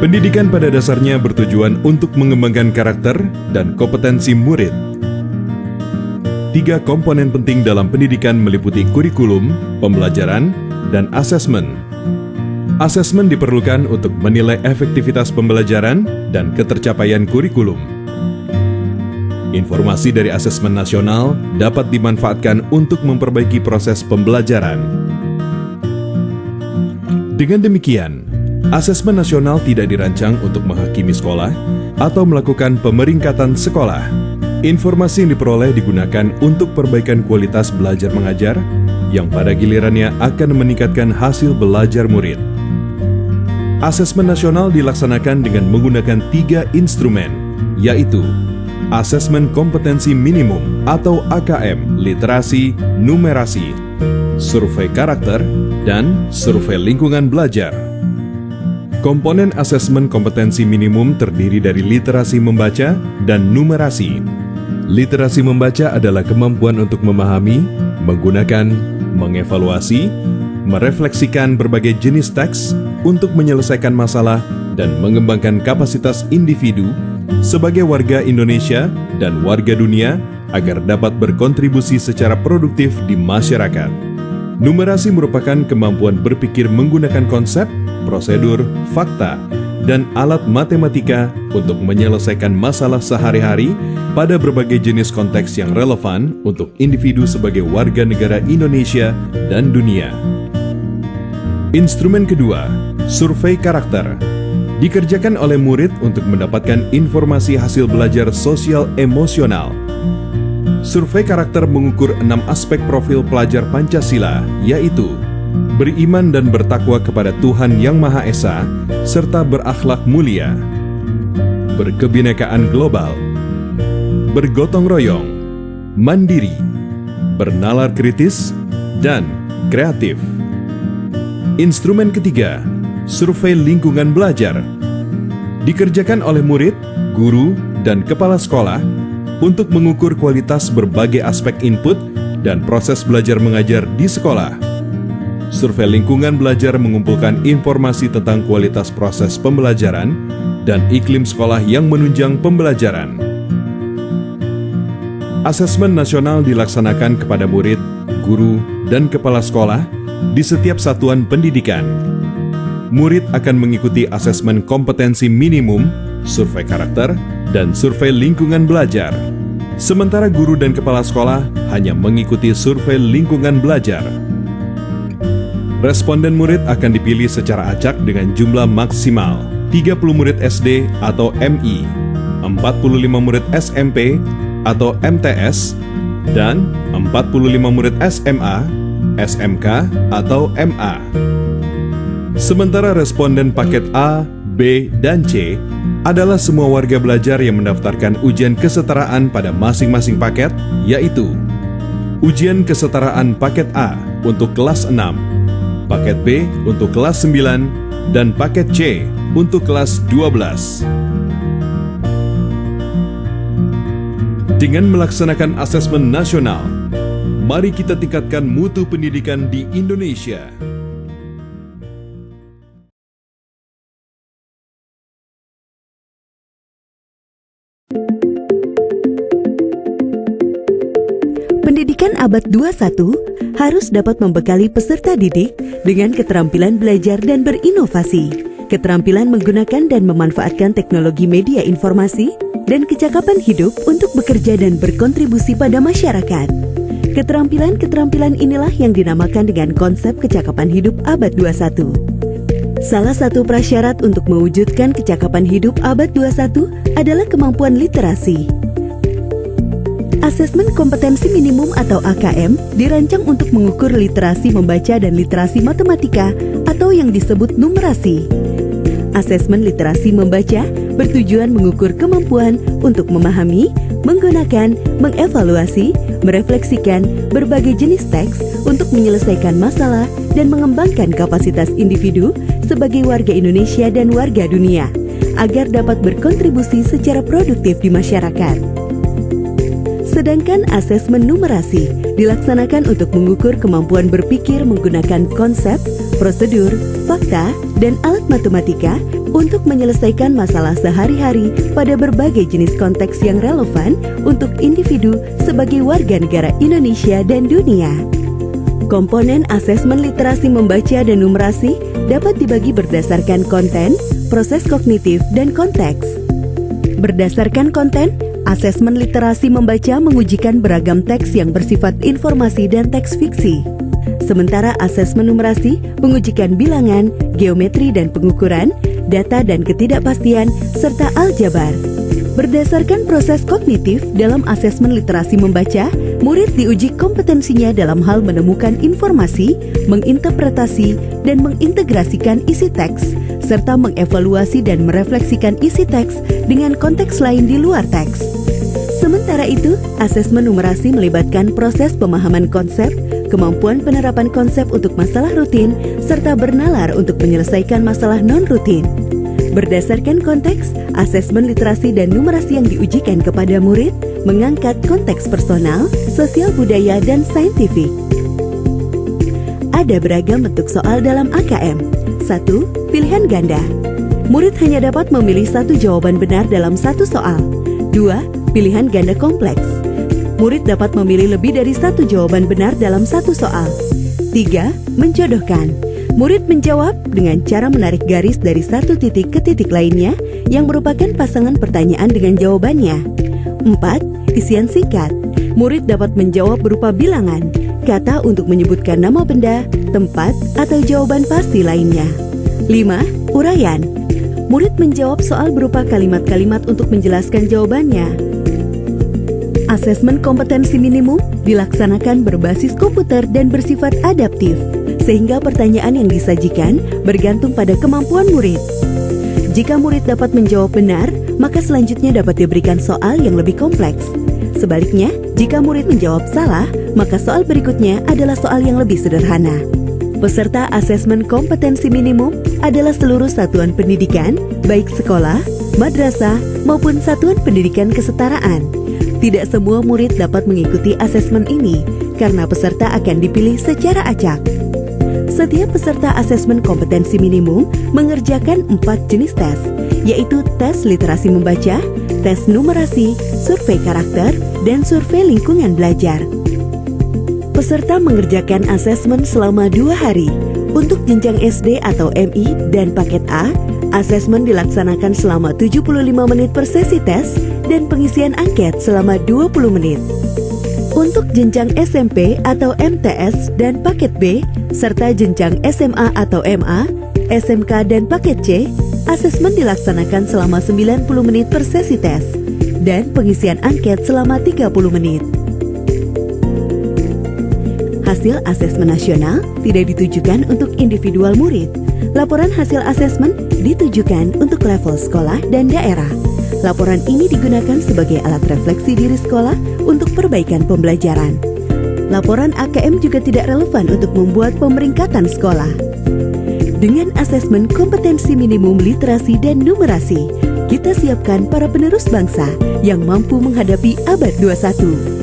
Pendidikan pada dasarnya bertujuan untuk mengembangkan karakter dan kompetensi murid. 3 komponen penting dalam pendidikan meliputi kurikulum, pembelajaran, dan asesmen. Asesmen diperlukan untuk menilai efektivitas pembelajaran dan ketercapaian kurikulum. Informasi dari asesmen nasional dapat dimanfaatkan untuk memperbaiki proses pembelajaran. Dengan demikian, asesmen nasional tidak dirancang untuk menghakimi sekolah atau melakukan pemeringkatan sekolah. Informasi yang diperoleh digunakan untuk perbaikan kualitas belajar mengajar yang pada gilirannya akan meningkatkan hasil belajar murid. Asesmen nasional dilaksanakan dengan menggunakan 3 instrumen, yaitu Asesmen Kompetensi Minimum atau AKM, Literasi, Numerasi, Survei Karakter, dan Survei Lingkungan Belajar. Komponen asesmen kompetensi minimum terdiri dari literasi membaca dan numerasi. Literasi membaca adalah kemampuan untuk memahami, menggunakan, mengevaluasi, merefleksikan berbagai jenis teks untuk menyelesaikan masalah dan mengembangkan kapasitas individu sebagai warga Indonesia dan warga dunia agar dapat berkontribusi secara produktif di masyarakat. Numerasi merupakan kemampuan berpikir menggunakan konsep, prosedur, fakta, dan alat matematika untuk menyelesaikan masalah sehari-hari pada berbagai jenis konteks yang relevan untuk individu sebagai warga negara Indonesia dan dunia. Instrumen kedua, survei karakter, dikerjakan oleh murid untuk mendapatkan informasi hasil belajar sosial emosional. Survei karakter mengukur 6 aspek profil pelajar Pancasila, yaitu beriman dan bertakwa kepada Tuhan Yang Maha Esa, serta berakhlak mulia, berkebinekaan global, bergotong royong, mandiri, bernalar kritis, dan kreatif. Instrumen ketiga, survei lingkungan belajar, dikerjakan oleh murid, guru, dan kepala sekolah untuk mengukur kualitas berbagai aspek input dan proses belajar mengajar di sekolah. Survei lingkungan belajar mengumpulkan informasi tentang kualitas proses pembelajaran dan iklim sekolah yang menunjang pembelajaran. Asesmen nasional dilaksanakan kepada murid, guru, dan kepala sekolah di setiap satuan pendidikan. Murid akan mengikuti asesmen kompetensi minimum, survei karakter, dan survei lingkungan belajar. Sementara guru dan kepala sekolah hanya mengikuti survei lingkungan belajar. Responden murid akan dipilih secara acak dengan jumlah maksimal 30 murid SD atau MI, 45 murid SMP atau MTS, dan 45 murid SMA, SMK atau MA. Sementara responden paket A, B, dan C adalah semua warga belajar yang mendaftarkan ujian kesetaraan pada masing-masing paket, yaitu ujian kesetaraan paket A untuk kelas 6, paket B untuk kelas 9, dan paket C untuk kelas 12. Dengan melaksanakan asesmen nasional, mari kita tingkatkan mutu pendidikan di Indonesia. Pendidikan abad 21 harus dapat membekali peserta didik dengan keterampilan belajar dan berinovasi, keterampilan menggunakan dan memanfaatkan teknologi media informasi, dan kecakapan hidup untuk bekerja dan berkontribusi pada masyarakat. Keterampilan-keterampilan inilah yang dinamakan dengan konsep kecakapan hidup abad 21. Salah satu prasyarat untuk mewujudkan kecakapan hidup abad 21 adalah kemampuan literasi. Asesmen kompetensi minimum atau AKM dirancang untuk mengukur literasi membaca dan literasi matematika atau yang disebut numerasi. Asesmen literasi membaca bertujuan mengukur kemampuan untuk memahami, menggunakan, mengevaluasi, merefleksikan berbagai jenis teks untuk menyelesaikan masalah dan mengembangkan kapasitas individu sebagai warga Indonesia dan warga dunia agar dapat berkontribusi secara produktif di masyarakat. Sedangkan asesmen numerasi dilaksanakan untuk mengukur kemampuan berpikir menggunakan konsep, prosedur, fakta, dan alat matematika untuk menyelesaikan masalah sehari-hari pada berbagai jenis konteks yang relevan untuk individu sebagai warga negara Indonesia dan dunia. Komponen asesmen literasi membaca dan numerasi dapat dibagi berdasarkan konten, proses kognitif, dan konteks. Berdasarkan konten, asesmen literasi membaca mengujikan beragam teks yang bersifat informasi dan teks fiksi. Sementara asesmen numerasi mengujikan bilangan, geometri dan pengukuran, data dan ketidakpastian, serta aljabar. Berdasarkan proses kognitif dalam asesmen literasi membaca, murid diuji kompetensinya dalam hal menemukan informasi, menginterpretasi, dan mengintegrasikan isi teks, serta mengevaluasi dan merefleksikan isi teks dengan konteks lain di luar teks. Sementara itu, asesmen numerasi melibatkan proses pemahaman konsep, kemampuan penerapan konsep untuk masalah rutin, serta bernalar untuk menyelesaikan masalah non-rutin. Berdasarkan konteks, asesmen literasi dan numerasi yang diujikan kepada murid mengangkat konteks personal, sosial budaya, dan saintifik. Ada beragam bentuk soal dalam AKM. 1. Pilihan ganda. Murid hanya dapat memilih satu jawaban benar dalam satu soal. 2. Pilihan ganda kompleks. Murid dapat memilih lebih dari satu jawaban benar dalam satu soal. 3. Menjodohkan. Murid menjawab dengan cara menarik garis dari satu titik ke titik lainnya yang merupakan pasangan pertanyaan dengan jawabannya. 4. Isian singkat. Murid dapat menjawab berupa bilangan, kata untuk menyebutkan nama benda, tempat, atau jawaban pasti lainnya. 5. Uraian. Murid menjawab soal berupa kalimat-kalimat untuk menjelaskan jawabannya. Asesmen kompetensi minimum dilaksanakan berbasis komputer dan bersifat adaptif, sehingga pertanyaan yang disajikan bergantung pada kemampuan murid. Jika murid dapat menjawab benar, maka selanjutnya dapat diberikan soal yang lebih kompleks. Sebaliknya, jika murid menjawab salah, maka soal berikutnya adalah soal yang lebih sederhana. Peserta asesmen kompetensi minimum adalah seluruh satuan pendidikan, baik sekolah, madrasah, maupun satuan pendidikan kesetaraan. Tidak semua murid dapat mengikuti asesmen ini, karena peserta akan dipilih secara acak. Setiap peserta asesmen kompetensi minimum mengerjakan 4 jenis tes, yaitu tes literasi membaca, tes numerasi, survei karakter, dan survei lingkungan belajar. Peserta mengerjakan asesmen selama 2 hari. Untuk jenjang SD atau MI dan paket A, asesmen dilaksanakan selama 75 menit per sesi tes dan pengisian angket selama 20 menit. Untuk jenjang SMP atau MTS dan paket B, serta jenjang SMA atau MA, SMK dan paket C, asesmen dilaksanakan selama 90 menit per sesi tes dan pengisian angket selama 30 menit. Hasil asesmen nasional tidak ditujukan untuk individual murid. Laporan hasil asesmen ditujukan untuk level sekolah dan daerah. Laporan ini digunakan sebagai alat refleksi diri sekolah untuk perbaikan pembelajaran. Laporan AKM juga tidak relevan untuk membuat pemeringkatan sekolah. Dengan asesmen kompetensi minimum literasi dan numerasi, kita siapkan para penerus bangsa yang mampu menghadapi abad 21.